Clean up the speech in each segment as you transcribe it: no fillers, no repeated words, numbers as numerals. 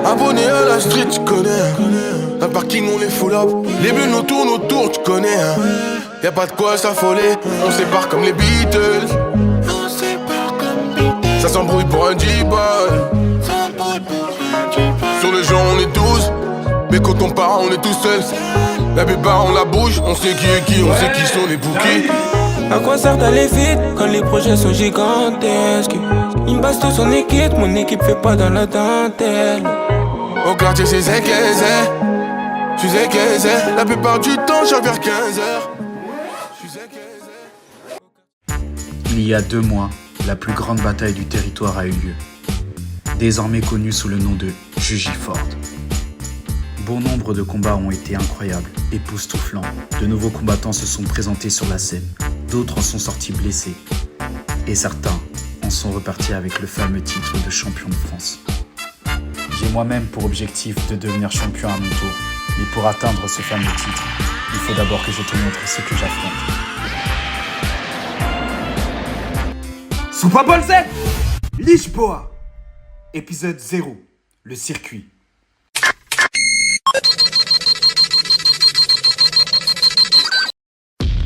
Abonné à la street, tu connais. Un parking, on est full up. Les bleus nous tournent autour, tu connais. Y'a pas de quoi s'affoler. On sépare comme les Beatles. Ça s'embrouille pour un G-ball. Sur le jeu, on est 12. Mais quand on part, on est tout seul. La béba, on la bouge. On sait qui est qui, on sait qui sont les bouquets. À quoi sert d'aller vite quand les projets sont gigantesques? Il me base toute son équipe, mon équipe fait pas dans la dentelle. Au quartier c'est zé. Je suis zé. La plupart du temps j'arrive vers 15h. Il y a 2 mois, la plus grande bataille du territoire a eu lieu. Désormais connue sous le nom de Gigi Ford. Bon nombre de combats ont été incroyables, époustouflants. De nouveaux combattants se sont présentés sur la scène. D'autres en sont sortis blessés. Et certains en sont repartis avec le fameux titre de champion de France. J'ai moi-même pour objectif de devenir champion à mon tour. Mais pour atteindre ce fameux titre, il faut d'abord que je te montre ce que j'affronte. Super Bowl Z Lisboa. Épisode 0. Le circuit.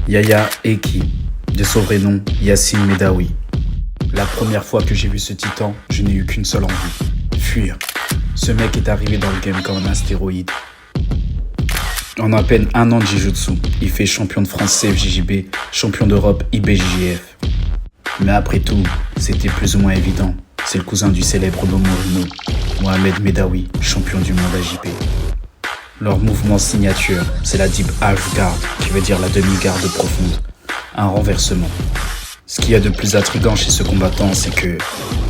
Yaya Eki, de son vrai nom Yassine Medaoui. La première fois que j'ai vu ce titan, je n'ai eu qu'une seule envie, fuir. Ce mec est arrivé dans le game comme un astéroïde. En à peine 1 an de Jiu-Jitsu, il fait champion de France CFJJB, champion d'Europe IBJJF. Mais après tout, c'était plus ou moins évident. C'est le cousin du célèbre Ono Morino, Mohamed Medaoui, champion du monde AJP. Leur mouvement signature, c'est la Deep Half Guard, qui veut dire la demi-garde profonde. Un renversement. Ce qu'il y a de plus intriguant chez ce combattant, c'est que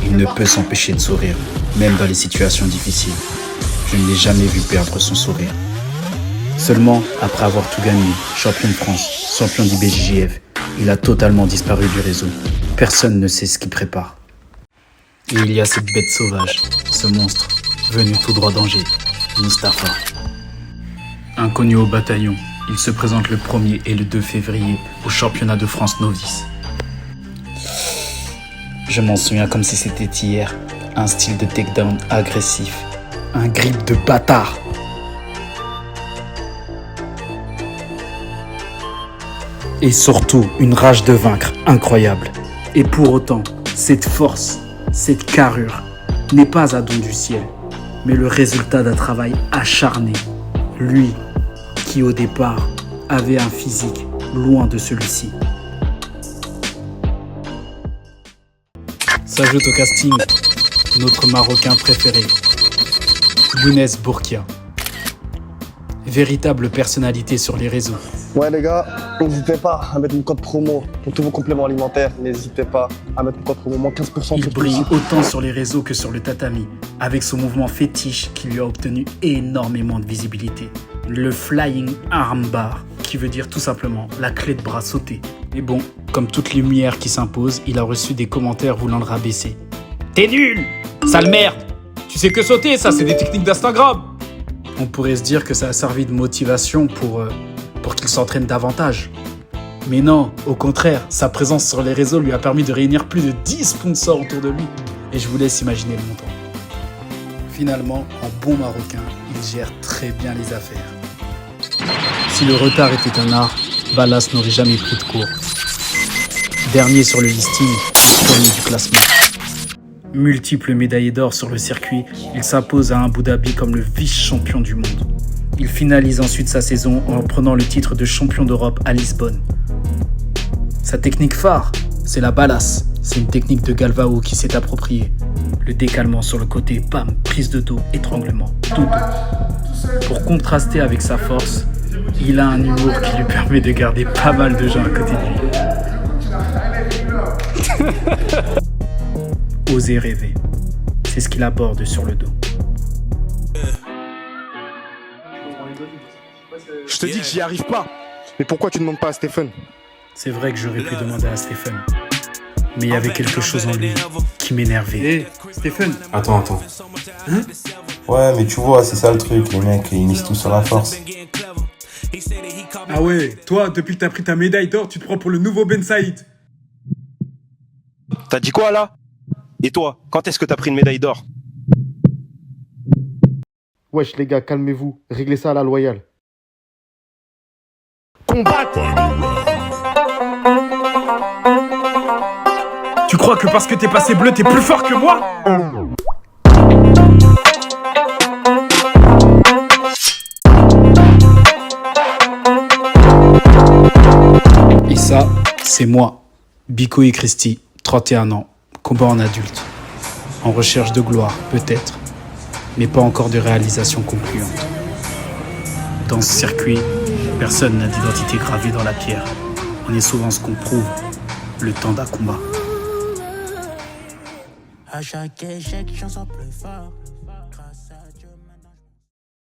il ne peut s'empêcher de sourire, même dans les situations difficiles. Je ne l'ai jamais vu perdre son sourire. Seulement, après avoir tout gagné, champion de France, champion d'IBJJF, il a totalement disparu du réseau. Personne ne sait ce qu'il prépare. Et il y a cette bête sauvage, ce monstre, venu tout droit d'Angers, Mustapha. Inconnu au bataillon, il se présente le 1er et le 2 février au championnat de France novice. Je m'en souviens comme si c'était hier. Un style de takedown agressif. Un grip de bâtard. Et surtout, une rage de vaincre incroyable. Et pour autant, cette force, cette carrure, n'est pas un don du ciel, mais le résultat d'un travail acharné. Lui, qui au départ avait un physique loin de celui-ci. S'ajoute au casting notre Marocain préféré, Younes Bourkia. Véritable personnalité sur les réseaux. Ouais les gars, n'hésitez pas à mettre mon code promo pour tous vos compléments alimentaires. N'hésitez pas à mettre mon code promo, moins 15% Il sur brille tout. autant sur les réseaux que sur le tatami, avec son mouvement fétiche qui lui a obtenu énormément de visibilité. Le Flying Armbar, qui veut dire tout simplement la clé de bras sautée. Mais bon, comme toute lumière qui s'impose, il a reçu des commentaires voulant le rabaisser. T'es nul, sale merde. Tu sais que sauter, ça c'est des techniques d'Instagram. On pourrait se dire que ça a servi de motivation pour qu'il s'entraîne davantage. Mais non, au contraire, sa présence sur les réseaux lui a permis de réunir plus de 10 sponsors autour de lui. Et je vous laisse imaginer le montant. Finalement, en bon marocain, il gère très bien les affaires. Si le retard était un art, Ballas n'aurait jamais pris de cours. Dernier sur le listing, premier du classement. Multiple médaillé d'or sur le circuit, il s'impose à Abu Dhabi comme le vice-champion du monde. Il finalise ensuite sa saison en prenant le titre de champion d'Europe à Lisbonne. Sa technique phare, c'est la Ballas. C'est une technique de Galvao qui s'est appropriée. Le décalement sur le côté, bam, prise de dos, étranglement, tout dos. Pour contraster avec sa force, il a un humour qui lui permet de garder pas mal de gens à côté de lui. Oser rêver, c'est ce qu'il aborde sur le dos. Je te dis que j'y arrive pas. Mais pourquoi tu ne demandes pas à Stephen? C'est vrai que j'aurais pu demander à Stephen. Mais il y avait quelque chose en lui qui m'énervait. Hé, Stephen. Attends. Hein? Ouais, mais tu vois, c'est ça le truc, les mecs, ils misent tout sur la force. Ah ouais, toi, depuis que t'as pris ta médaille d'or, tu te prends pour le nouveau Ben Saïd. T'as dit quoi là? Et toi, quand est-ce que t'as pris une médaille d'or? Wesh les gars, calmez-vous. Réglez ça à la loyale. Combattre! Tu crois que parce que t'es passé bleu, t'es plus fort que moi? Et ça, c'est moi, Biko et Christy, 31 ans, combat en adulte. En recherche de gloire, peut-être, mais pas encore de réalisation concluante. Dans ce circuit, personne n'a d'identité gravée dans la pierre. On est souvent ce qu'on prouve, le temps d'un combat. À chaque échec, j'en sors plus fort.